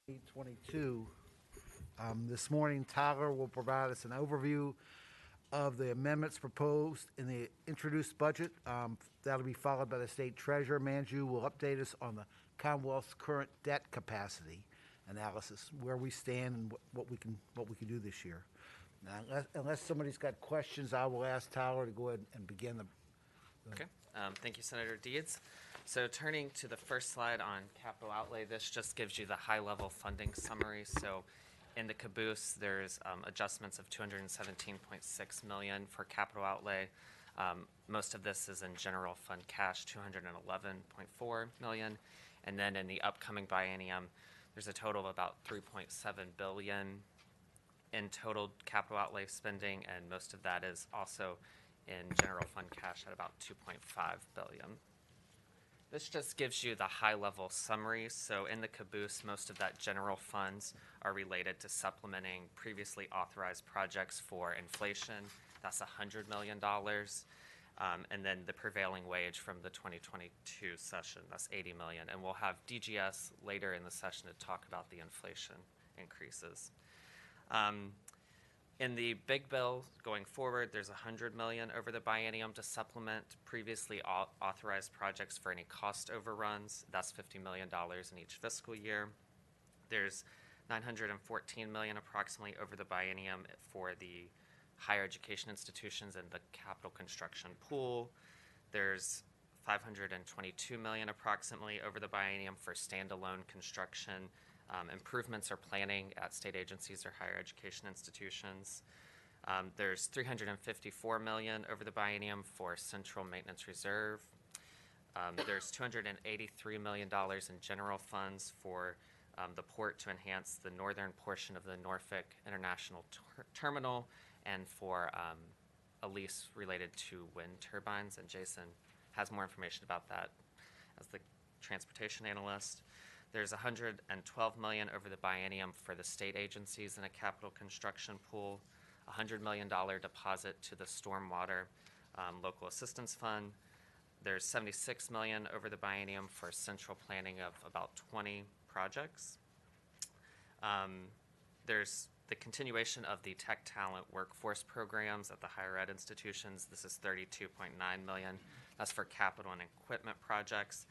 2022. This morning, Tyler will provide us an overview of the amendments proposed in the introduced budget. That'll be followed by the state treasurer. Manju will update us on the Commonwealth's current debt capacity analysis, where we stand and what we can do this year. Now, unless somebody's got questions, I will ask Tyler to go ahead and begin the. Okay. Thank you, Senator Deeds. So turning to the first slide on capital outlay, this just gives you the high-level funding summary. So in the caboose, there's adjustments of $217.6 million for capital outlay. Most of this is in general fund cash, $211.4 million. And then in the upcoming biennium, there's a total of about $3.7 billion in total capital outlay spending, and most of that is also in general fund cash at about $2.5 billion. This just gives you the high-level summary. So in the caboose, most of that general funds are related to supplementing previously authorized projects for inflation. That's $100 million. And then the prevailing wage from the 2022 session, that's $80 million. And we'll have DGS later in the session to talk about the inflation increases. In the big bill going forward, there's $100 million over the biennium to supplement previously authorized projects for any cost overruns. That's $50 million in each fiscal year. There's $914 million approximately over the biennium for the higher education institutions and the capital construction pool. There's $522 million approximately over the biennium for standalone construction improvements or planning at state agencies or higher education institutions. There's $354 million over the biennium for central maintenance reserve. There's $283 million in general funds for the port to enhance the northern portion of the Norfolk International Terminal and for a lease related to wind turbines. And Jason has more information about that as the transportation analyst. There's $112 million over the biennium for the state agencies in a capital construction pool, $100 million deposit to the Stormwater Local Assistance Fund. There's $76 million over the biennium for central planning of about 20 projects. There's the continuation of the tech talent workforce programs at the higher ed institutions. This is $32.9 million. That's for capital and equipment projects.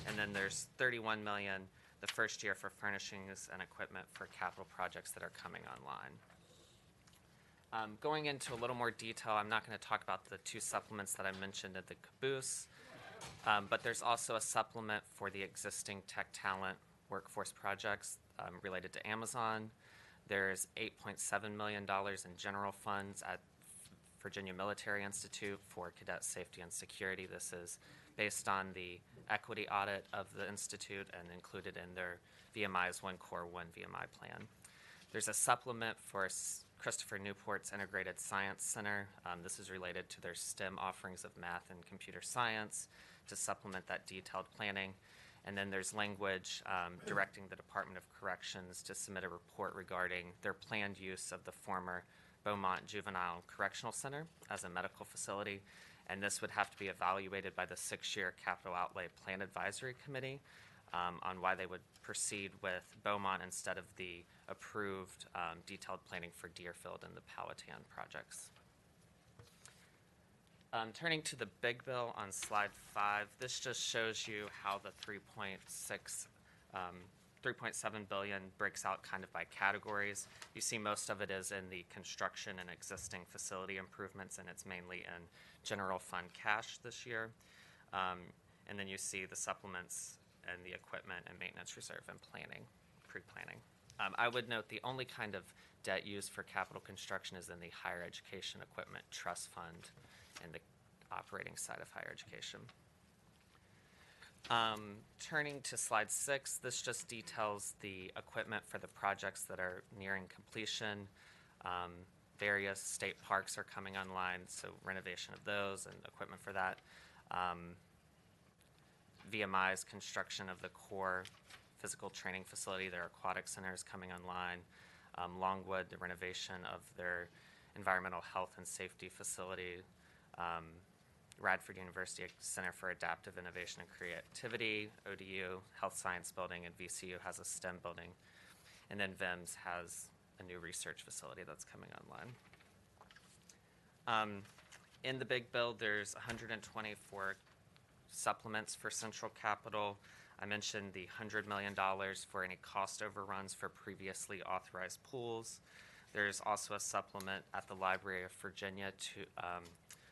And then there's $31 million the first year for furnishings and equipment for capital projects that are coming online. Going into a little more detail, I'm not going to talk about the two supplements that I mentioned at the caboose, but there's also a supplement for the existing tech talent workforce projects related to Amazon. There's $8.7 million in general funds at Virginia Military Institute for cadet safety and security. This is based on the equity audit of the institute and included in their VMI's One Core, One VMI plan. There's a supplement for Christopher Newport's Integrated Science Center. This is related to their STEM offerings of math and computer science to supplement that detailed planning. And then there's language directing the Department of Corrections to submit a report regarding their planned use of the former Beaumont Juvenile Correctional Center as a medical facility. And this would have to be evaluated by the 6-year Capital Outlay Plan Advisory Committee on why they would proceed with Beaumont instead of the approved detailed planning for Deerfield and the Powhatan projects. Turning to the big bill on slide 5, this just shows you how the 3.7 billion breaks out kind of by categories. You see most of it is in the construction and existing facility improvements, and it's mainly in general fund cash this year. And then you see the supplements and the equipment and maintenance reserve and planning, pre-planning. I would note the only kind of debt used for capital construction is in the higher education equipment trust fund and the operating side of higher education. Turning to slide 6, this just details the equipment for the projects that are nearing completion. Various state parks are coming online, so renovation of those and equipment for that. VMI's construction of the core physical training facility, their aquatic center is coming online. Longwood, the renovation of their environmental health and safety facility. Radford University Center for Adaptive Innovation and Creativity, ODU, Health Science Building, and VCU has a STEM building. And then VIMS has a new research facility that's coming online. In the big build, there's 124 supplements for central capital. I mentioned the $100 million for any cost overruns for previously authorized pools. There's also a supplement at the Library of Virginia to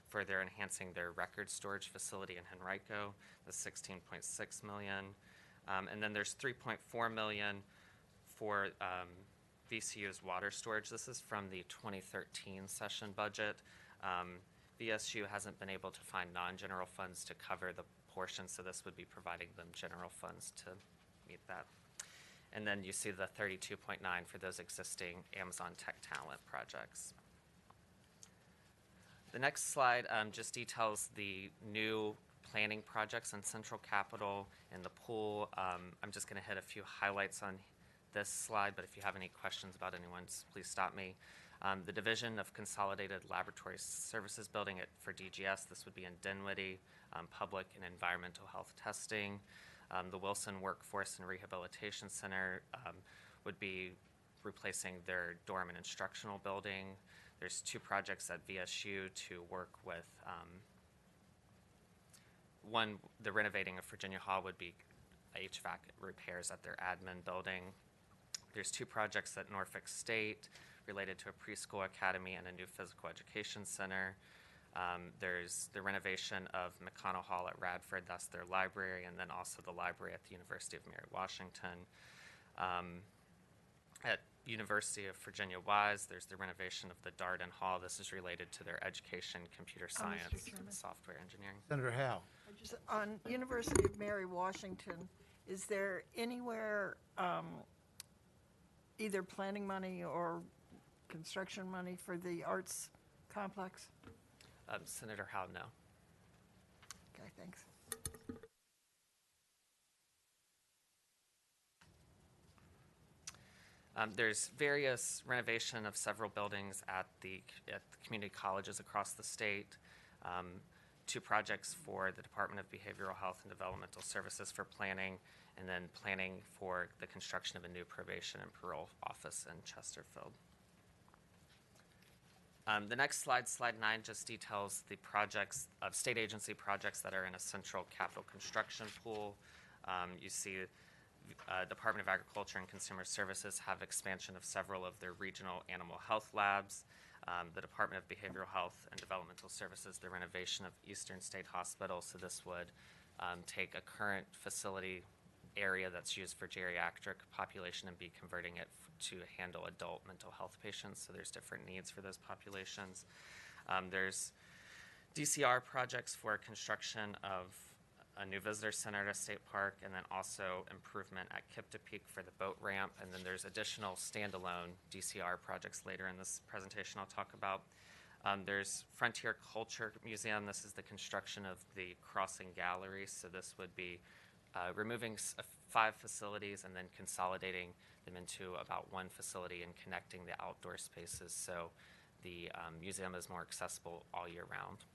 for their enhancing their record storage facility in Henrico, the $16.6 million. And then there's $3.4 million for VCU's water storage. This is from the 2013 session budget. VSU hasn't been able to find non-general funds to cover the portion, so this would be providing them general funds to meet that. And then you see the 32.9 for those existing Amazon Tech Talent projects. The next slide just details the new planning projects in Central Capital and the pool. I'm just going to hit a few highlights on this slide, but if you have any questions about anyone, please stop me. The Division of Consolidated Laboratory Services building for DGS, this would be in Dinwiddie, public and environmental health testing. The Wilson Workforce and Rehabilitation Center would be replacing their dorm and instructional building. There's two projects at VSU to work with. One, the renovating of Virginia Hall would be HVAC repairs at their admin building. There's two projects at Norfolk State related to a preschool academy and a new physical education center. There's the renovation of McConnell Hall at Radford, that's their library, and then also the library at the University of Mary Washington. At University of Virginia Wise, there's the renovation of the Darden Hall. This is related to their education, computer science, and software engineering. Senator Howe. On University of Mary Washington, is there anywhere either planning money or construction money for the arts complex? Senator Howe, no. Okay, thanks. There's various renovation of several buildings at the community colleges across the state. Two projects for the Department of Behavioral Health and Developmental Services for planning, and then planning for the construction of a new probation and parole office in Chesterfield. The next slide, slide 9, just details the projects of state agency projects that are in a central capital construction pool. You see Department of Agriculture and Consumer Services have expansion of several of their regional animal health labs. The Department of Behavioral Health and Developmental Services, the renovation of Eastern State Hospital. So this would take a current facility area that's used for geriatric population and be converting it to handle adult mental health patients. So there's different needs for those populations. There's DCR projects for construction of a new visitor center at a state park, and then also improvement at Kiptopeke for the boat ramp. And then there's additional standalone DCR projects later in this presentation I'll talk about. There's Frontier Culture Museum. This is the construction of the Crossing Gallery. So this would be removing 5 facilities and then consolidating them into about one facility and connecting the outdoor spaces so the museum is more accessible all year round.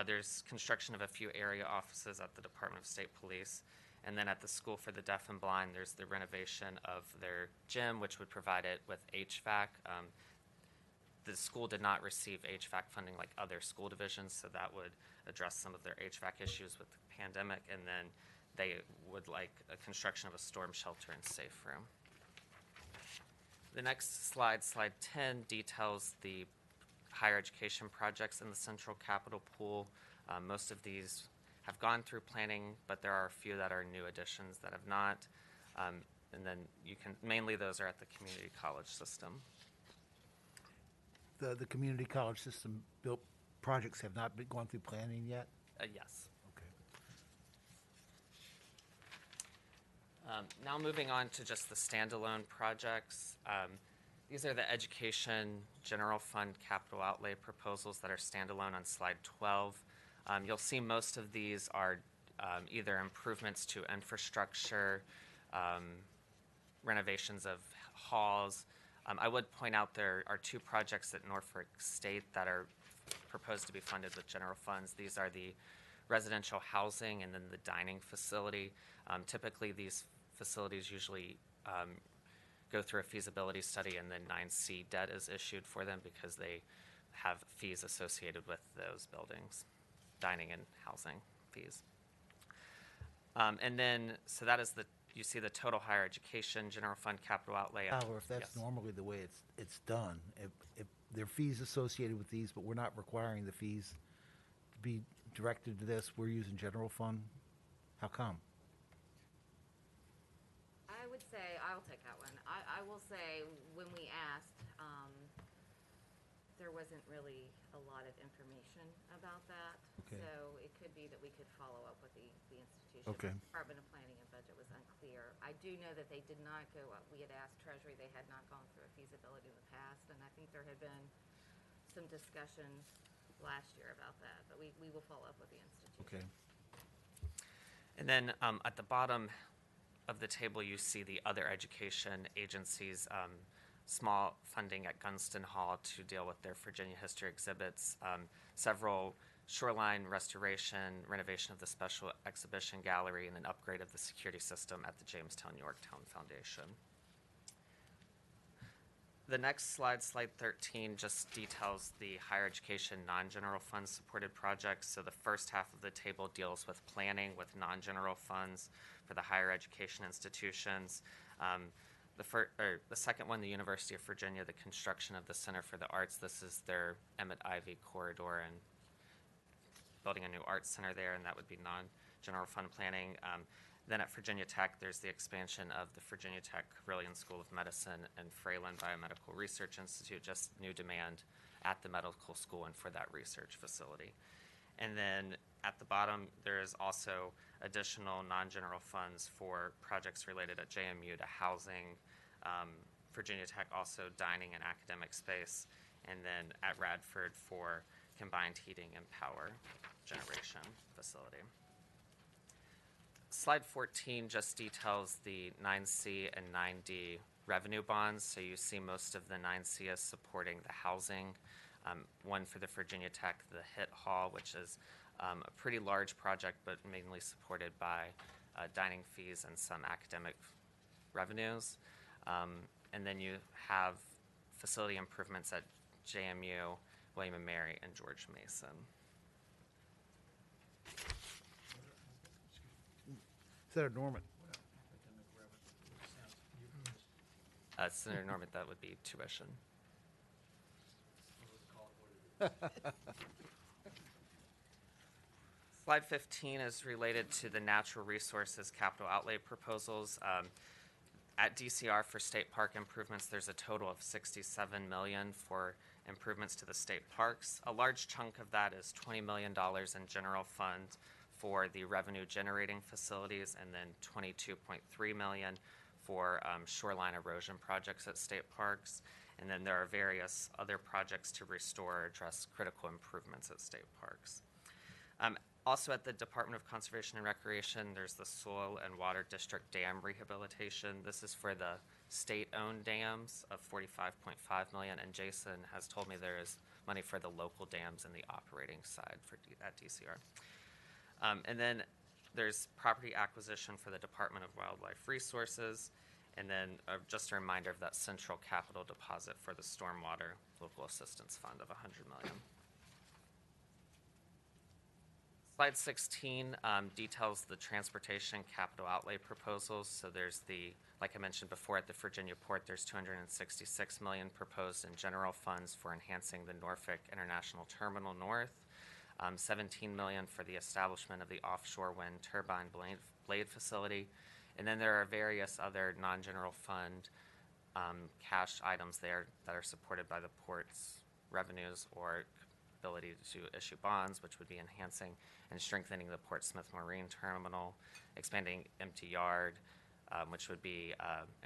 There's construction of a few area offices at the Department of State Police. And then at the School for the Deaf and Blind, there's the renovation of their gym, which would provide it with HVAC. The school did not receive HVAC funding like other school divisions, so that would address some of their HVAC issues with the pandemic. And then they would like a construction of a storm shelter and safe room. The next slide, slide 10, details the higher education projects in the Central Capital Pool. Most of these have gone through planning, but there are a few that are new additions that have not. And then mainly those are at the community college system. The community college system built projects have not been gone through planning yet? Yes. Okay. Now moving on to just the standalone projects. These are the education general fund capital outlay proposals that are standalone on slide 12. You'll see most of these are either improvements to infrastructure, renovations of halls. I would point out there are 2 projects at Norfolk State that are proposed to be funded with general funds. These are the residential housing and then the dining facility. Typically these facilities usually go through a feasibility study, and then 9C debt is issued for them because they have fees associated with those buildings, dining and housing fees. And then, so that is you see the total higher education general fund capital outlay. Tyler, if that's Yes. normally the way it's done, if there are fees associated with these, but we're not requiring the fees to be directed to this, we're using general fund, how come? I would say, I'll take that one. I will say, when we asked, there wasn't really a lot of information about that. Okay. So it could be that we could follow up with the institution. Okay. Department of Planning and Budget was unclear. I do know that they did not go up. We had asked Treasury, they had not gone through a feasibility in the past, and I think there had been some discussion last year about that, but we will follow up with the institution. Okay. And then at the bottom of the table, you see the other education agencies, small funding at Gunston Hall to deal with their Virginia history exhibits, several shoreline restoration, renovation of the special exhibition gallery, and an upgrade of the security system at the Jamestown Yorktown Foundation. The next slide, slide 13, just details the higher education non-general fund supported projects. So the first half of the table deals with planning with non-general funds for the higher education institutions. The second one, the University of Virginia, the construction of the Center for the Arts. This is their Emmett Ivy corridor and building a new arts center there, and that would be non-general fund planning. Then at Virginia Tech, there's the expansion of the Virginia Tech Carillion School of Medicine and Fralin Biomedical Research Institute, just new demand at the medical school and for that research facility. And then at the bottom, there is also additional non-general funds for projects related at JMU to housing, Virginia Tech also dining and academic space, and then at Radford for combined heating and power generation facility. Slide 14 just details the 9C and 9D revenue bonds. So you see most of the 9C is supporting the housing. One for the Virginia Tech, the HIT Hall, which is a pretty large project, but mainly supported by dining fees and some academic revenues. And then you have facility improvements at JMU, William & Mary, and George Mason. Senator Norman. Senator Norman, that would be tuition. Slide 15 is related to the natural resources capital outlay proposals. At DCR for state park improvements, there's a total of $67 million for improvements to the state parks. A large chunk of that is $20 million in general fund for the revenue generating facilities, and then $22.3 million for shoreline erosion projects at state parks. And then there are various other projects to restore or address critical improvements at state parks. Also at the Department of Conservation and Recreation, there's the Soil and Water District Dam Rehabilitation. This is for the state-owned dams of $45.5 million, and Jason has told me there is money for the local dams and the operating side at DCR. And then there's property acquisition for the Department of Wildlife Resources, and then just a reminder of that central capital deposit for the Stormwater Local Assistance Fund of $100 million. Slide 16 details the transportation capital outlay proposals. So there's like I mentioned before, at the Virginia Port, there's $266 million proposed in general funds for enhancing the Norfolk International Terminal North, $17 million for the establishment of the offshore wind turbine blade facility, and then there are various other non-general fund cash items there that are supported by the port's revenues or ability to issue bonds, which would be enhancing and strengthening the Portsmouth Marine Terminal, expanding empty yard, which would be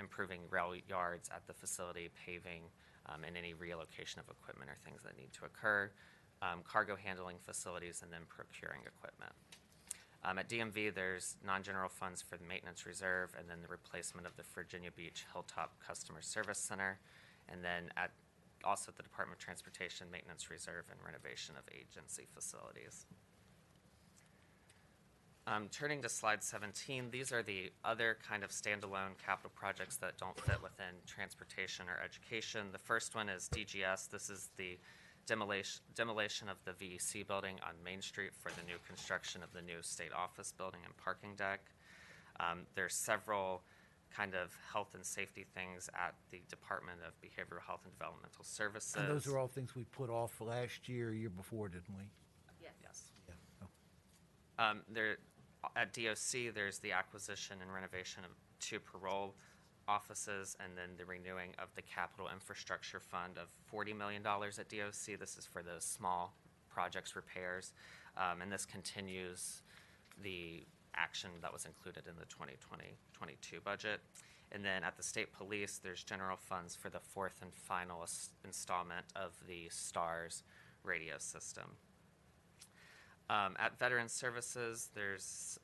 improving rail yards at the facility, paving, and any relocation of equipment or things that need to occur, cargo handling facilities, and then procuring equipment. At DMV, there's non-general funds for the maintenance reserve, and then the replacement of the Virginia Beach Hilltop Customer Service Center, and then also at the Department of Transportation, maintenance reserve and renovation of agency facilities. Turning to slide 17, these are the other kind of standalone capital projects that don't fit within transportation or education. The first one is DGS. This is the demolition of the VEC building on Main Street for the new construction of the new state office building and parking deck. There's several kind of health and safety things at the Department of Behavioral Health and Developmental Services. And those are all things we put off last year, year before, didn't we? Yes. Yes. Yeah. Oh. There, at DOC, there's the acquisition and renovation of 2 parole offices, and then the renewing of the capital infrastructure fund of $40 million at DOC. This is for those small projects repairs, and this continues the action that was included in the 2020-22 budget. And then at the state police, there's general funds for the 4th and final installment of the STARS radio system. At Veteran Services, there's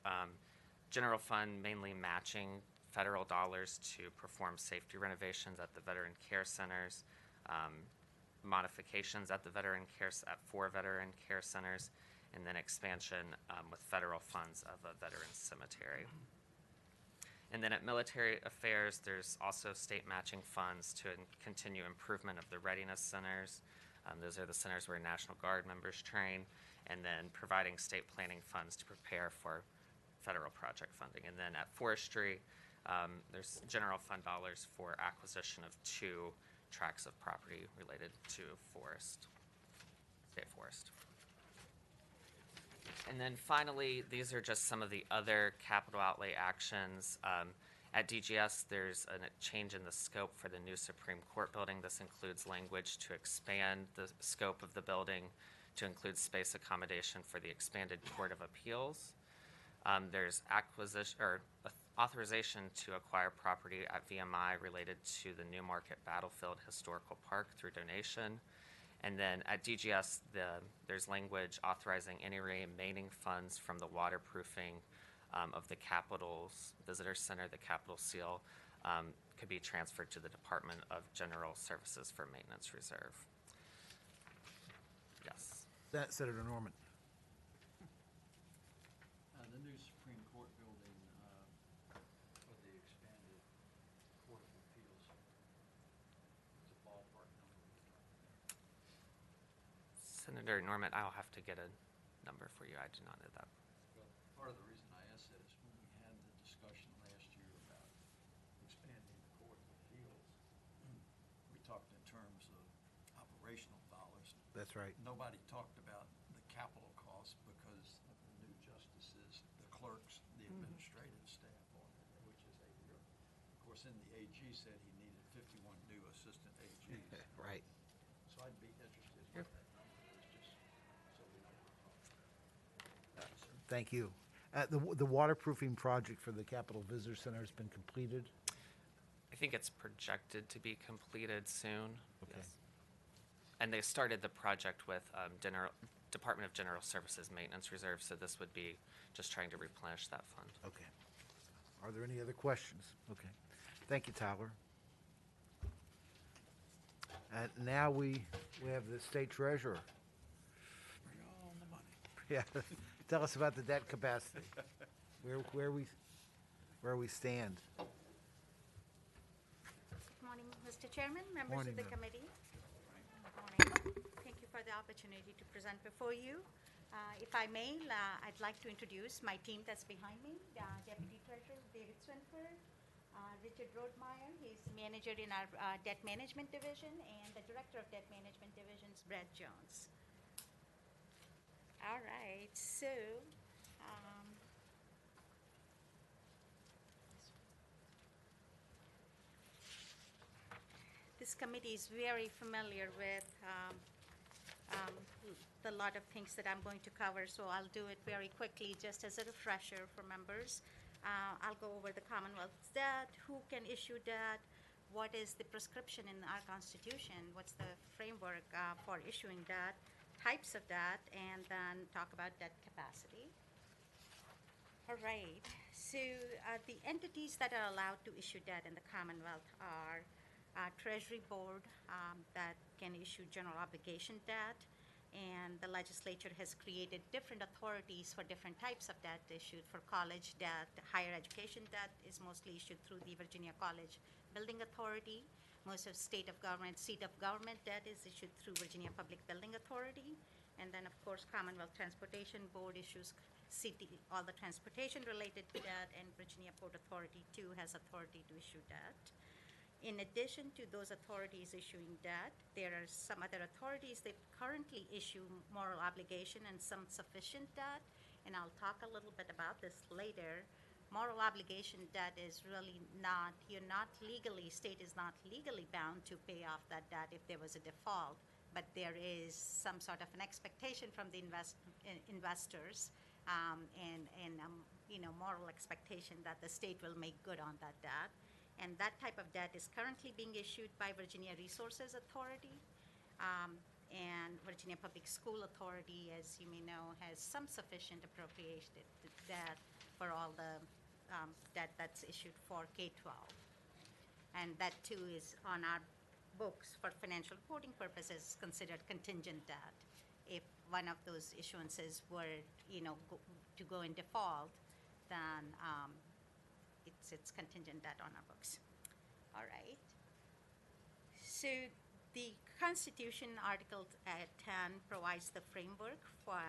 general fund mainly matching federal dollars to perform safety renovations at the veteran care centers, modifications at the four veteran care centers, and then expansion with federal funds of a veteran cemetery. And then at military affairs, there's also state matching funds to continue improvement of the readiness centers. Those are the centers where National Guard members train, and then providing state planning funds to prepare for federal project funding. And then at forestry, there's general fund dollars for acquisition of 2 tracts of property related to state forest. And then finally, these are just some of the other capital outlay actions. At DGS, there's a change in the scope for the new Supreme Court building. This includes language to expand the scope of the building to include space accommodation for the expanded Court of Appeals. There's authorization to acquire property at VMI related to the Newmarket Battlefield Historical Park through donation. And then at DGS, there's language authorizing any remaining funds from the waterproofing of the Capitol's Visitor Center, the Capitol Seal, could be transferred to the Department of General Services for Maintenance Reserve. Yes. That, Senator Norman. The new Supreme Court building for the expanded Court of Appeals, it's a ballpark number we're talking about. Senator Norman, I'll have to get a number for you. I do not know that. Well, part of the reason I asked that is when we had the discussion last year about expanding the Court of Appeals, we talked in terms of operational dollars. That's right. Nobody talked about the capital costs because of the new justices, the clerks, the administrative staff on it, which is a real, of course, then the AG said he needed 51 new assistant AGs. Right. So I'd be interested what that number is, just so we know what we're talking about. Thank you, sir. Thank you. The waterproofing project for the Capitol Visitor Center has been completed. I think it's projected to be completed soon. Okay. Yes. And they started the project with Department of General Services Maintenance Reserve, so this would be just trying to replenish that fund. Okay. Are there any other questions? Okay. Thank you, Tyler. And now we have the state treasurer. Bring on the money. Yeah. Tell us about the debt capacity. Where we stand. Good morning, Mr. Chairman, members Morning, of the ma'am. committee. Good morning. Thank you for the opportunity to present before you. If I may, I'd like to introduce my team that's behind me. Deputy Treasurer David Swinford, Richard Rodemeyer, he's manager in our Debt Management Division, and the Director of Debt Management Division is Brad Jones. All right, so this committee is very familiar with the lot of things that I'm going to cover, so I'll do it very quickly just as a refresher for members. I'll go over the Commonwealth's debt, who can issue debt, what is the prescription in our Constitution, what's the framework for issuing debt, types of debt, and then talk about debt capacity. All right, so the entities that are allowed to issue debt in the Commonwealth are Treasury Board that can issue general obligation debt, and the legislature has created different authorities for different types of debt issued. For college debt, higher education debt is mostly issued through the Virginia College Building Authority. Most of seat of government debt is issued through Virginia Public Building Authority. And then, of course, Commonwealth Transportation Board issues all the transportation-related debt, and Virginia Port Authority, too, has authority to issue debt. In addition to those authorities issuing debt, there are some other authorities that currently issue moral obligation and some sufficient debt, and I'll talk a little bit about this later. Moral obligation debt is really not, state is not legally bound to pay off that debt if there was a default, but there is some sort of an expectation from the investors, moral expectation that the state will make good on that debt. And that type of debt is currently being issued by Virginia Resources Authority. And Virginia Public School Authority, as you may know, has some sufficient appropriated debt for all the debt that's issued for K-12. And that too is on our books for financial reporting purposes considered contingent debt. If one of those issuances were, to go in default, then it's contingent debt on our books. All right. So the Constitution, Article 10, provides the framework for,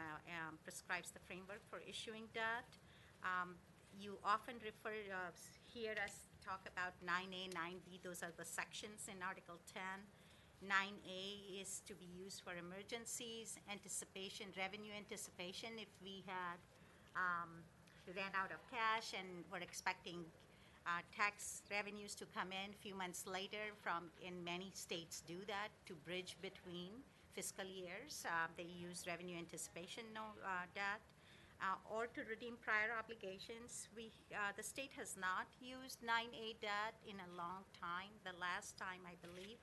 prescribes the framework for issuing debt. You often hear us talk about 9A, 9B. Those are the sections in Article 10. 9A is to be used for emergencies, anticipation, revenue anticipation. If we had ran out of cash and were expecting tax revenues to come in a few months later in many states do that to bridge between fiscal years. They use revenue anticipation debt or to redeem prior obligations. The state has not used 9A debt in a long time. The last time I believe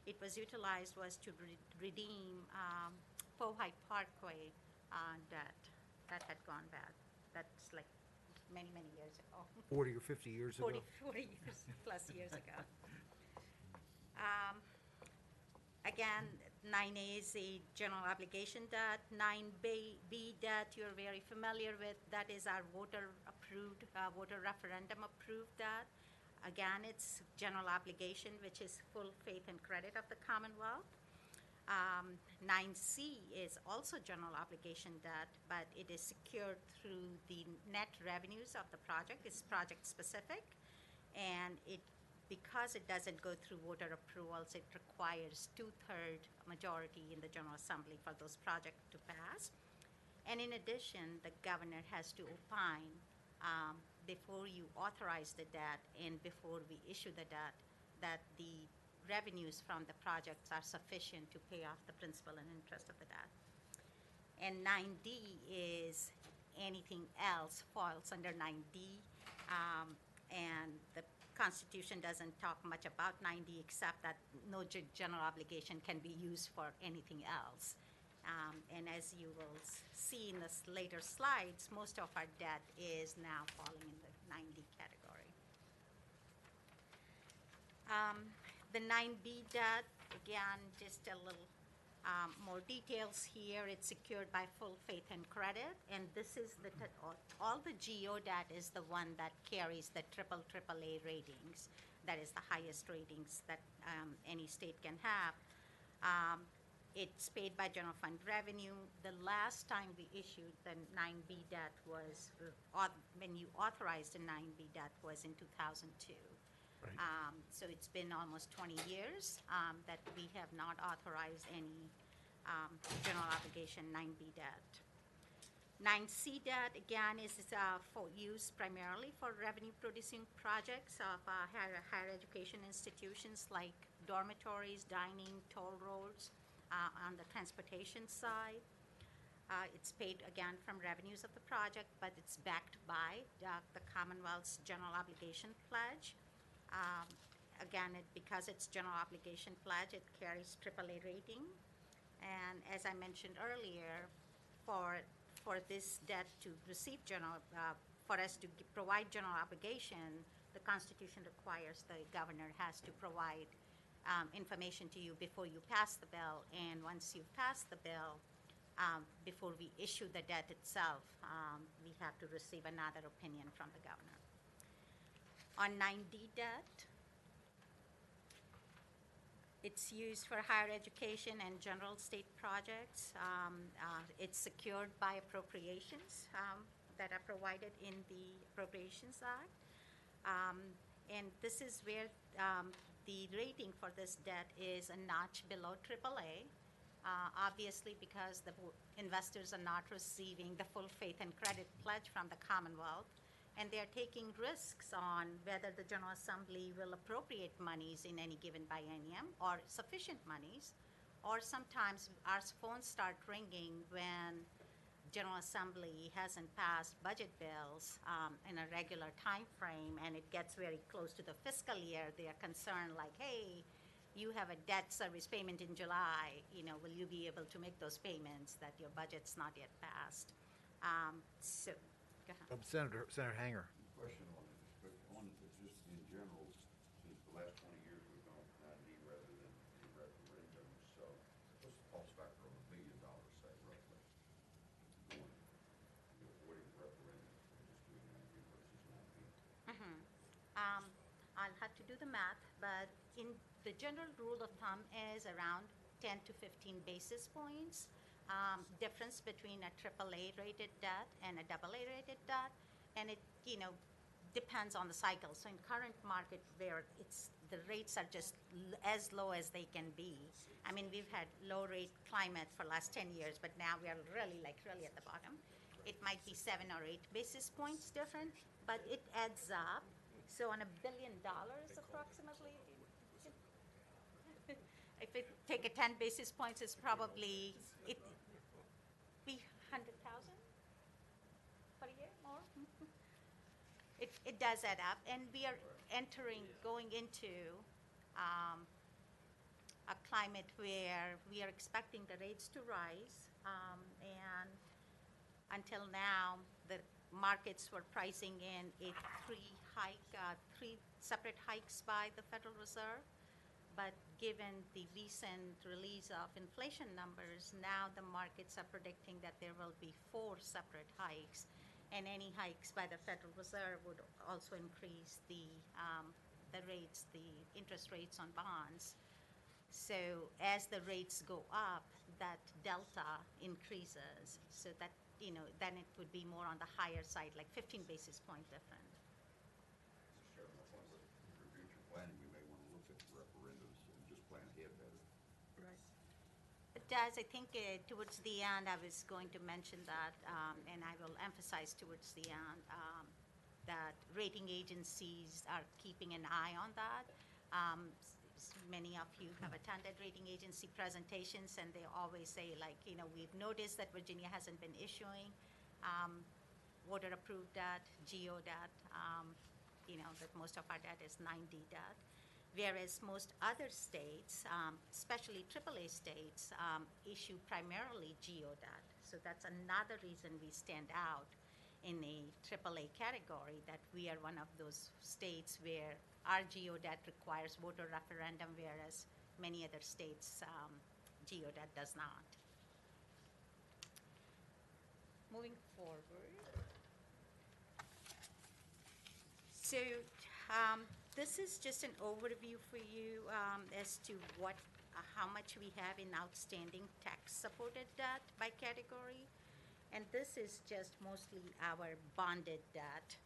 it was utilized was to redeem Powhite Parkway debt that had gone bad. That's like many, many years ago. 40 or 50 years ago? 40 years plus years ago. Again, 9A is a general obligation debt. 9B debt you're very familiar with. That is our voter referendum approved debt. Again, it's general obligation, which is full faith and credit of the Commonwealth. 9C is also general obligation debt, but it is secured through the net revenues of the project. It's project specific, and because it doesn't go through voter approvals, it requires 2/3 majority in the General Assembly for those projects to pass. And in addition, the governor has to opine before you authorize the debt and before we issue the debt that the revenues from the projects are sufficient to pay off the principal and interest of the debt. And 9D is anything else falls under 9D, and the Constitution doesn't talk much about 9D except that no general obligation can be used for anything else. And as you will see in the later slides, most of our debt is now falling in the 9D category. The 9B debt, again, just a little more details here. It's secured by full faith and credit, and this is all the GO debt is the one that carries the AAA ratings. That is the highest ratings that any state can have. It's paid by general fund revenue. The last time we issued the 9B debt was, when you authorized the 9B debt was in 2002. Right. So it's been almost 20 years that we have not authorized any general obligation 9B debt. 9C debt, again, is used primarily for revenue-producing projects of higher education institutions like dormitories, dining, toll roads, on the transportation side. It's paid, again, from revenues of the project, but it's backed by the Commonwealth's general obligation pledge. Again, because it's general obligation pledge, it carries AAA rating. And as I mentioned earlier, for this debt to receive for us to provide general obligation, the Constitution requires the governor has to provide information to you before you pass the bill. And once you pass the bill, before we issue the debt itself, we have to receive another opinion from the governor. On 9D debt, it's used for higher education and general state projects. It's secured by appropriations that are provided in the Appropriations Act. And this is where the rating for this debt is a notch below AAA, obviously because the investors are not receiving the full faith and credit pledge from the Commonwealth, and they're taking risks on whether the General Assembly will appropriate monies in any given biennium or sufficient monies, or sometimes our phones start ringing when General Assembly hasn't passed budget bills in a regular time frame, and it gets very close to the fiscal year. They are concerned like, hey, you have a debt service payment in July, will you be able to make those payments that your budget's not yet passed? So, go ahead. Senator Hanger. Question on it, but on it, just in general, since the last 20 years, we've gone with 9D rather than a referendum, so what's the cost factor of $1 billion, say, roughly? Going, avoiding the referendum and just doing 9D versus 9B? I'll have to do the math, but in the general rule of thumb is around 10 to 15 basis points difference between a AAA rated debt and a AA rated debt, and it depends on the cycle. So in current market where the rates are just as low as they can be. I mean, we've had low rate climate for last 10 years, but now we are really at the bottom. It might be 7 or 8 basis points different, but it adds up. So on $1 billion approximately, if it take a 10 basis points, it's probably be 100,000 per year more. It does add up, and we are going into a climate where we are expecting the rates to rise, and until now, the markets were pricing in three separate hikes by the Federal Reserve. But given the recent release of inflation numbers, now the markets are predicting that there will be 4 separate hikes, and any hikes by the Federal Reserve would also increase the rates, the interest rates on bonds. So as the rates go up, that delta increases. So that then it would be more on the higher side, like 15 basis point different. Mr. Chairman, my point was, for future planning, we may want to look at referendums and just plan ahead better. It does. I think towards the end, I was going to mention that, and I will emphasize towards the end that rating agencies are keeping an eye on that. Many of you have attended rating agency presentations, and they always say, like, we've noticed that Virginia hasn't been issuing voter-approved debt, GO debt, that most of our debt is 9D debt, whereas most other states, especially AAA states, issue primarily GO debt. So that's another reason we stand out in a AAA category, that we are one of those states where our GO debt requires voter referendum, whereas many other states, GO debt does not. Moving forward. So this is just an overview for you as to how much we have in outstanding tax-supported debt by category. And this is just mostly our bonded debt.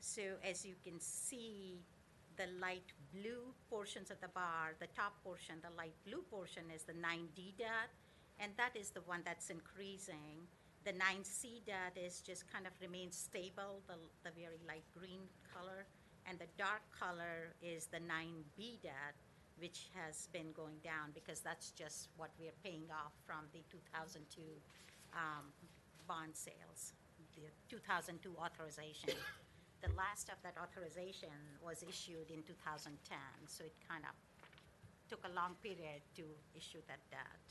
So as you can see, the light blue portions of the bar, the top portion, the light blue portion is the 9D debt, and that is the one that's increasing. The 9C debt is just kind of remains stable, the very light green color, and the dark color is the 9B debt, which has been going down because that's just what we're paying off from the 2002 bond sales, the 2002 authorization. The last of that authorization was issued in 2010, so it kind of took a long period to issue that debt.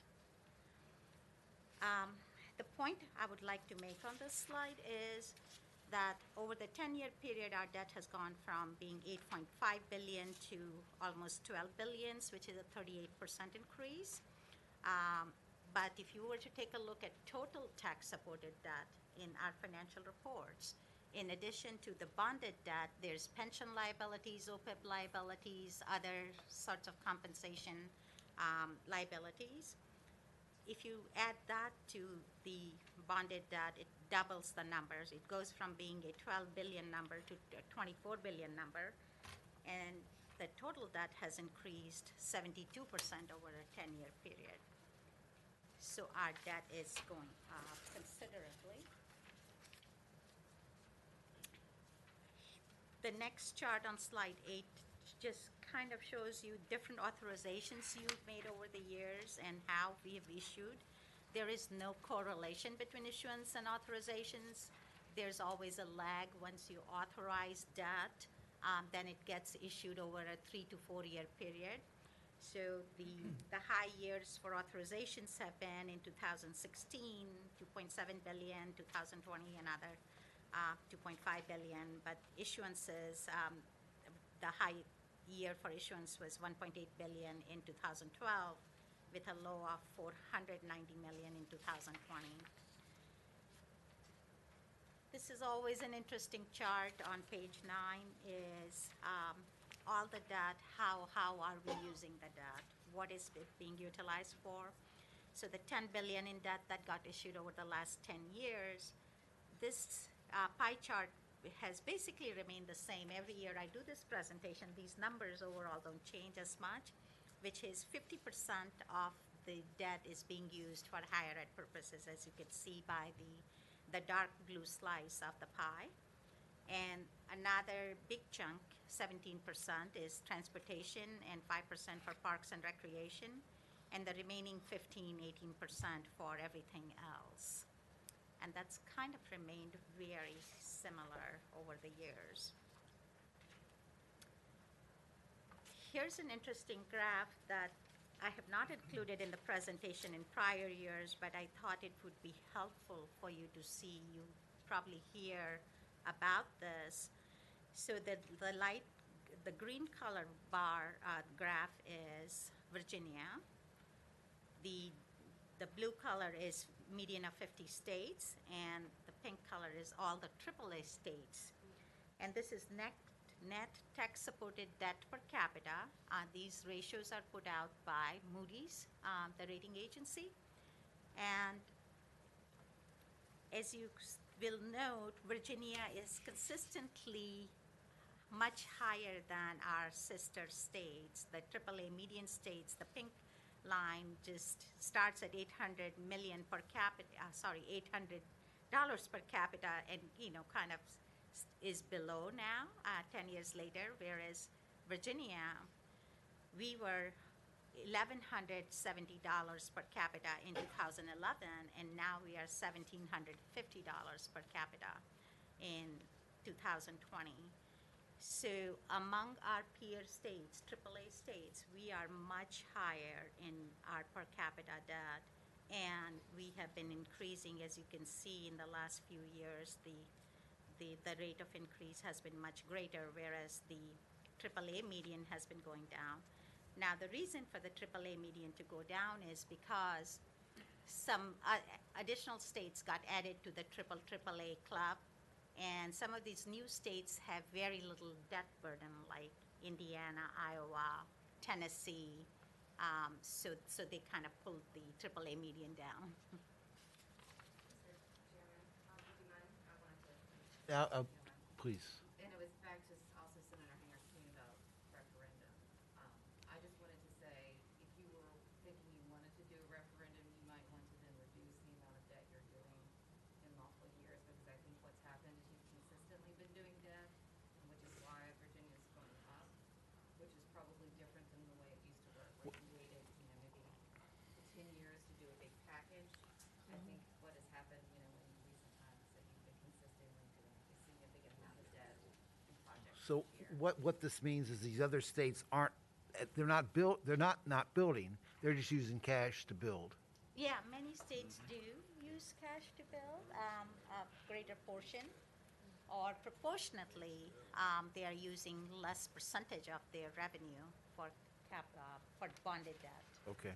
The point I would like to make on this slide is that over the 10-year period, our debt has gone from being $8.5 billion to almost $12 billion, which is a 38% increase. But if you were to take a look at total tax-supported debt in our financial reports, in addition to the bonded debt, there's pension liabilities, OPEB liabilities, other sorts of compensation liabilities. If you add that to the bonded debt, it doubles the numbers. It goes from being a 12 billion number to a 24 billion number. And the total debt has increased 72% over a 10-year period. So our debt is going up considerably. The next chart on slide 8 just kind of shows you different authorizations you've made over the years and how we have issued. There is no correlation between issuance and authorizations. There's always a lag. Once you authorize debt, then it gets issued over a 3 to 4 year period. So the high years for authorizations have been in 2016, 2.7 billion, 2020 another 2.5 billion, but issuances, the high year for issuance was 1.8 billion in 2012 with a low of 490 million in 2020. This is always an interesting chart on page 9 is all the debt, how are we using the debt? What is it being utilized for? So the 10 billion in debt that got issued over the last 10 years, this pie chart has basically remained the same. Every year I do this presentation, these numbers overall don't change as much, which is 50% of the debt is being used for higher ed purposes, as you can see by the dark blue slice of the pie. And another big chunk, 17%, is transportation and 5% for parks and recreation, and the remaining 15, 18% for everything else. And that's kind of remained very similar over the years. Here's an interesting graph that I have not included in the presentation in prior years, but I thought it would be helpful for you to see. You probably hear about this. So the green color bar graph is Virginia. The blue color is median of 50 states, and the pink color is all the AAA states. And this is net tax-supported debt per capita. These ratios are put out by Moody's, the rating agency. And as you will note, Virginia is consistently much higher than our sister states, the AAA median states. The pink line just starts at $800 per capita, $800 per capita, and kind of is below now, 10 years later, whereas Virginia, we were $1,170 per capita in 2011, and now we are $1,750 per capita in 2020. So among our peer states, AAA states, we are much higher in our per capita debt, and we have been increasing, as you can see in the last few years, the rate of increase has been much greater, whereas the AAA median has been going down. Now, the reason for the AAA median to go down is because some additional states got added to the AAA club, and some of these new states have very little debt burden, like Indiana, Iowa, Tennessee. So they kind of pulled the AAA median down. Mr. Chairman, would you mind? I wanted to. Please. And it was back to also Senator Hanger's point about referendum. I just wanted to say, if you were thinking you wanted to do a referendum, you might want to then reduce the amount of debt you're doing in multiple years, because I think what's happened is you've consistently been doing debt, which is why Virginia's going up, which is probably different than the way it used to work, where you waited, maybe 10 years to do a big package. I think what has happened, in recent times, that you've been consistently doing a significant amount of debt and projects So each year. what this means is these other states they're not building, they're just using cash to build. Yeah, many states do use cash to build, a greater portion, or proportionately, they are using less percentage of their revenue for bonded debt. Okay.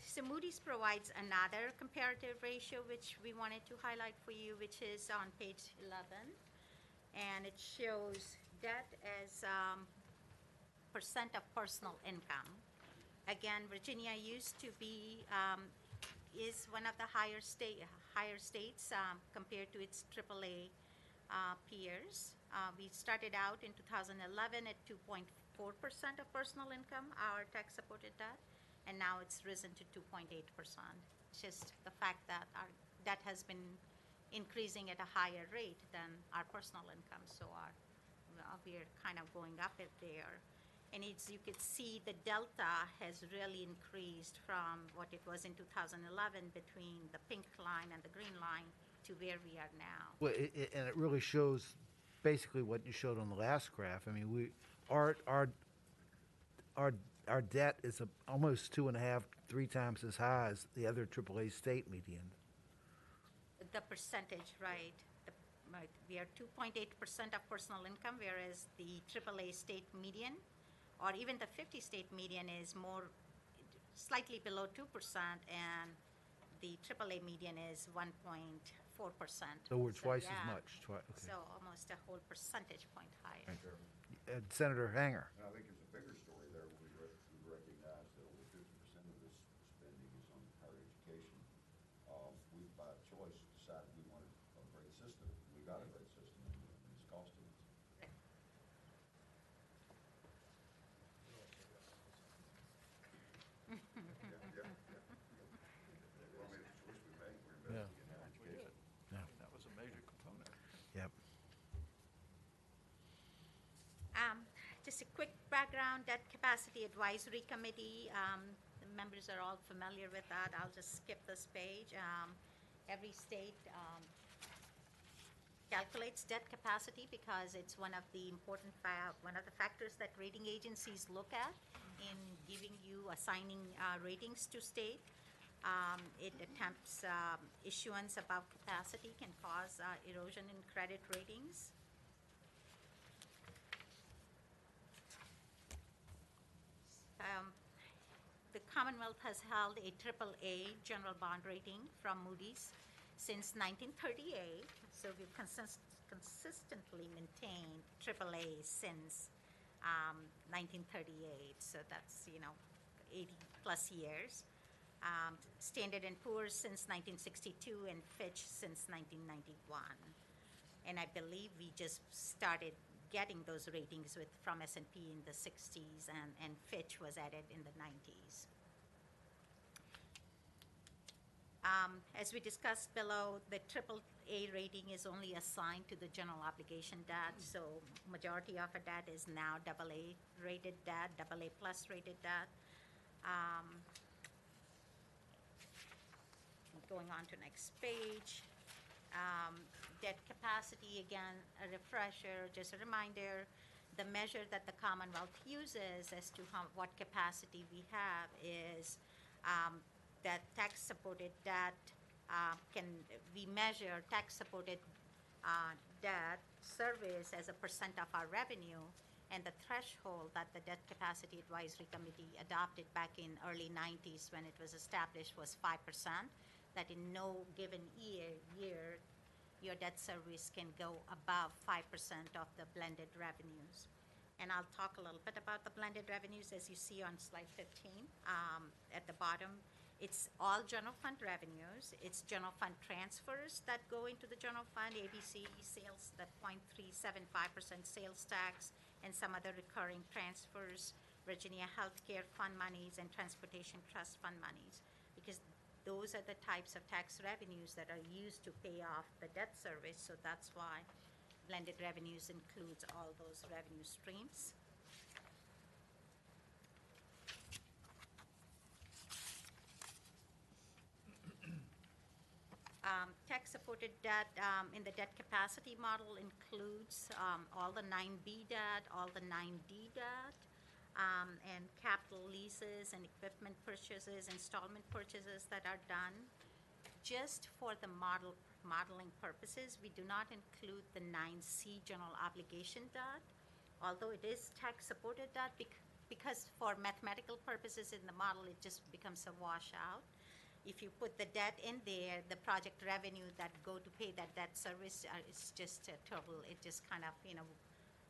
So Moody's provides another comparative ratio which we wanted to highlight for you, which is on page 11. And it shows debt as percent of personal income. Again, Virginia used to be, is one of the higher states compared to its AAA peers. We started out in 2011 at 2.4% of personal income, our tax-supported debt, and now it's risen to 2.8%. It's just the fact that our debt has been increasing at a higher rate than our personal income, so we're kind of going up it there. And it's, you could see the delta has really increased from what it was in 2011 between the pink line and the green line to where we are now. Well, and it really shows basically what you showed on the last graph. I mean, our debt is almost 2.5, 3 times as high as the other AAA state median. The percentage, right? Right. We are 2.8% of personal income, whereas the AAA state median, or even the 50 state median, is more, slightly below 2%, and the AAA median is 1.4%. So we're twice as yeah. much. Okay. So almost a whole percentage point higher. Senator Hanger. And I think it's a bigger story there when we recognize that over 50% of this spending is on higher education. We, by choice, decided we wanted a great system. We got a great system, and it's costing us. Yeah. Well, I mean, it's a choice we make. We're investing in higher education. That was a major component. Yep. Just a quick background, Debt Capacity Advisory Committee. The members are all familiar with that. I'll just skip this page. Every state calculates debt capacity because it's one of the important one of the factors that rating agencies look at in giving you assigning ratings to state. It attempts issuance above capacity can cause erosion in credit ratings. The Commonwealth has held a AAA general bond rating from Moody's since 1938, so we've consistently maintained AAA since 1938, so that's, 80 plus years. Standard & Poor's since 1962 and Fitch since 1991. And I believe we just started getting those ratings from S&P in the 60s, and Fitch was added in the 90s. As we discussed below, the AAA rating is only assigned to the general obligation debt, so majority of our debt is now AA rated debt, AA plus rated debt. Going on to next page. Debt capacity, again, a refresher, just a reminder, the measure that the Commonwealth uses as to what capacity we have is that tax-supported debt we measure tax-supported debt service as a percent of our revenue, and the threshold that the Debt Capacity Advisory Committee adopted back in early 90s when it was established was 5%, that in no given year your debt service can go above 5% of the blended revenues. And I'll talk a little bit about the blended revenues as you see on slide 15 at the bottom. It's all general fund revenues. It's general fund transfers that go into the general fund, ABC sales, that 0.375% sales tax, and some other recurring transfers, Virginia Healthcare Fund monies, and Transportation Trust Fund monies, because those are the types of tax revenues that are used to pay off the debt service, so that's why blended revenues includes all those revenue streams. Tax-supported debt in the debt capacity model includes all the 9B debt, all the 9D debt, and capital leases and equipment purchases, installment purchases that are done. Just for the modeling purposes, we do not include the 9C general obligation debt, although it is tax-supported debt because for mathematical purposes in the model, it just becomes a washout. If you put the debt in there, the project revenue that go to pay that debt service is just a total. It just kind of,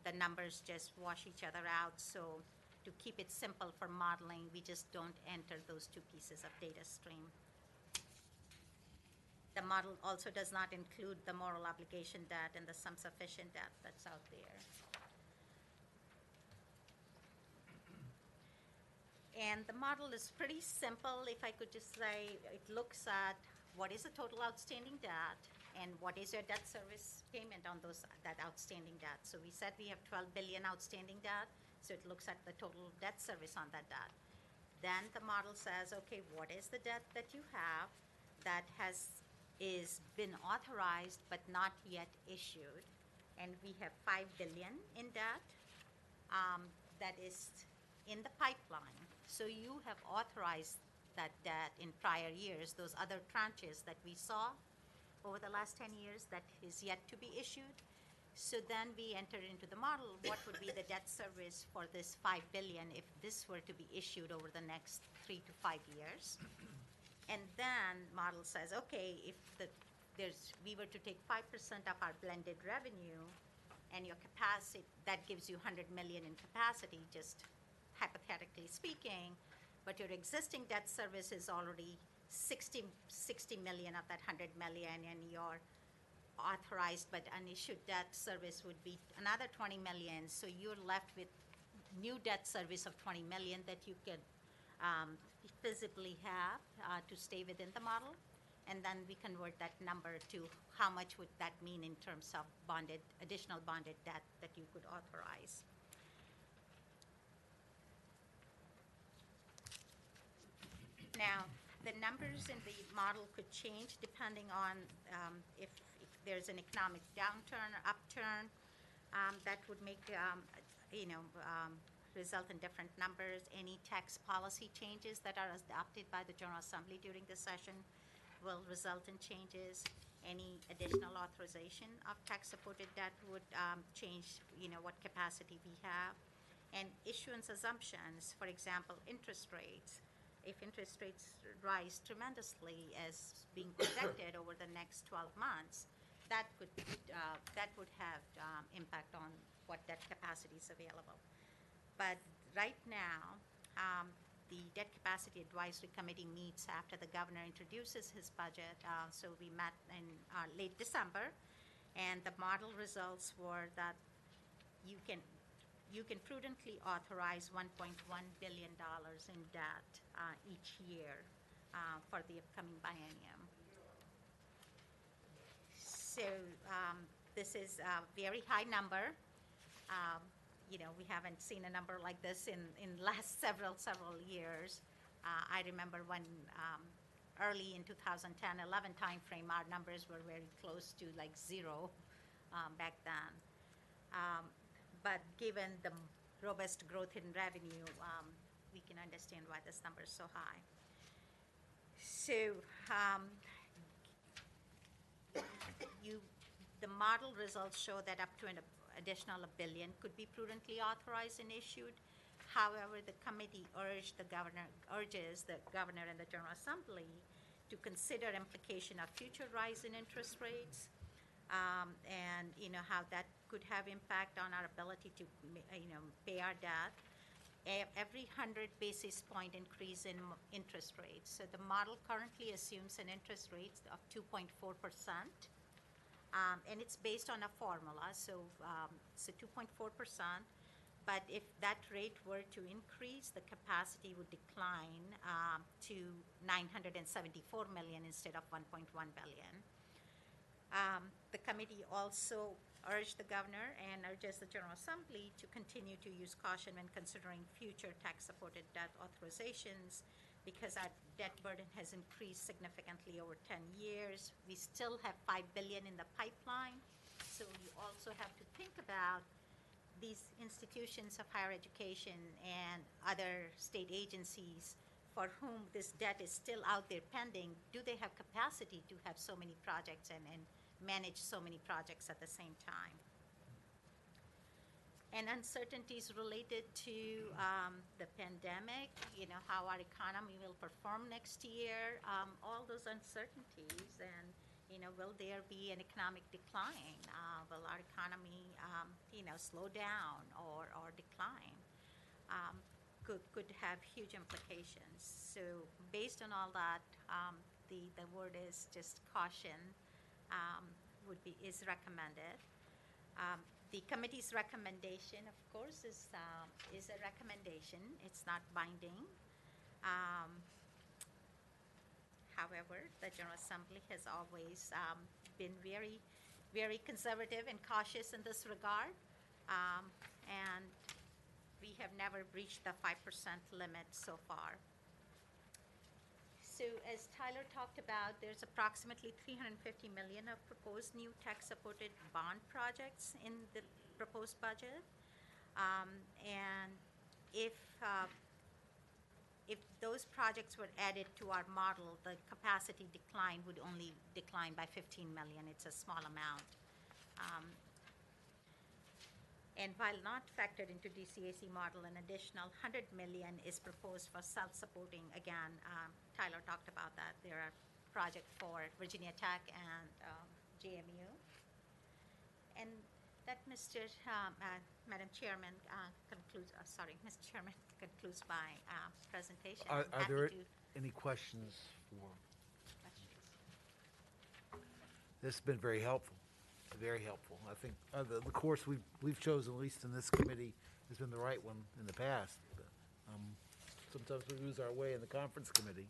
the numbers just wash each other out. So to keep it simple for modeling, we just don't enter those two pieces of data stream. The model also does not include the moral obligation debt and the sum sufficient debt that's out there. And the model is pretty simple. If I could just say, it looks at what is the total outstanding debt and what is your debt service payment on that outstanding debt. So we said we have 12 billion outstanding debt, so it looks at the total debt service on that debt. Then the model says, okay, what is the debt that you have that is been authorized but not yet issued? And we have 5 billion in debt that is in the pipeline. So you have authorized that debt in prior years, those other tranches that we saw over the last 10 years that is yet to be issued. So then we enter into the model, what would be the debt service for this 5 billion if this were to be issued over the next 3 to 5 years? And then model says, okay, if we were to take 5% of our blended revenue and your capacity, that gives you 100 million in capacity, just hypothetically speaking, but your existing debt service is already 60 million of that 100 million, and your authorized but unissued debt service would be another 20 million. So you're left with new debt service of 20 million that you can feasibly have to stay within the model. And then we convert that number to how much would that mean in terms of additional bonded debt that you could authorize. Now, the numbers in the model could change depending on if there's an economic downturn or upturn. That would make, result in different numbers. Any tax policy changes that are adopted by the General Assembly during the session will result in changes. Any additional authorization of tax-supported debt would change, what capacity we have. And issuance assumptions, for example, interest rates. If interest rates rise tremendously as being projected over the next 12 months, that would have impact on what debt capacity is available. But right now, the Debt Capacity Advisory Committee meets after the governor introduces his budget. So we met in late December, and the model results were that you can prudently authorize $1.1 billion in debt each year for the upcoming biennium. So this is a very high number. We haven't seen a number like this in last several years. I remember when early in 2010-11 timeframe, our numbers were very close to like zero back then. But given the robust growth in revenue, we can understand why this number is so high. So the model results show that up to an additional $1 billion could be prudently authorized and issued. However, the committee urges the governor and the General Assembly to consider implication of future rise in interest rates, and how that could have impact on our ability to pay our debt. Every 100 basis point increase in interest rates. So the model currently assumes an interest rate of 2.4%, and it's based on a formula. So 2.4%. But if that rate were to increase, the capacity would decline to 974 million instead of 1.1 billion. The committee also urged the governor and urges the General Assembly to continue to use caution when considering future tax-supported debt authorizations, because our debt burden has increased significantly over 10 years. We still have $5 billion in the pipeline, so we also have to think about these institutions of higher education and other state agencies for whom this debt is still out there pending. Do they have capacity to have so many projects and manage so many projects at the same time? and uncertainties related to the pandemic, how our economy will perform next year, all those uncertainties, and, will there be an economic decline? Will our economy, slow down or decline? Could have huge implications. So based on all that, the word is just caution is recommended. The committee's recommendation, of course, is a recommendation. It's not binding. However, the General Assembly has always been very, very conservative and cautious in this regard, and we have never breached the 5% limit so far. So as Tyler talked about, there's approximately $350 million of proposed new tech-supported bond projects in the proposed budget. And if those projects were added to our model, the capacity decline would only decline by $15 million. It's a small amount. And while not factored into DCAC model, an additional $100 million is proposed for self-supporting. Again, Tyler talked about that. There are projects for Virginia Tech and JMU. And that, Madam Chairman, concludes my presentation. Are I'm happy there to any questions for? questions. This has been very helpful, very helpful. I think the course we've chosen, at least in this committee, has been the right one in the past. But, sometimes we lose our way in the conference committee.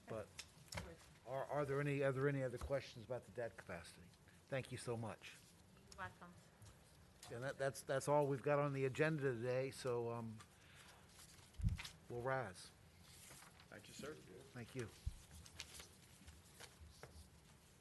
But are there any other questions about the debt capacity? Thank you so much. Welcome. And that's all we've got on the agenda today, so we'll rise. Thank you, sir. Thank you.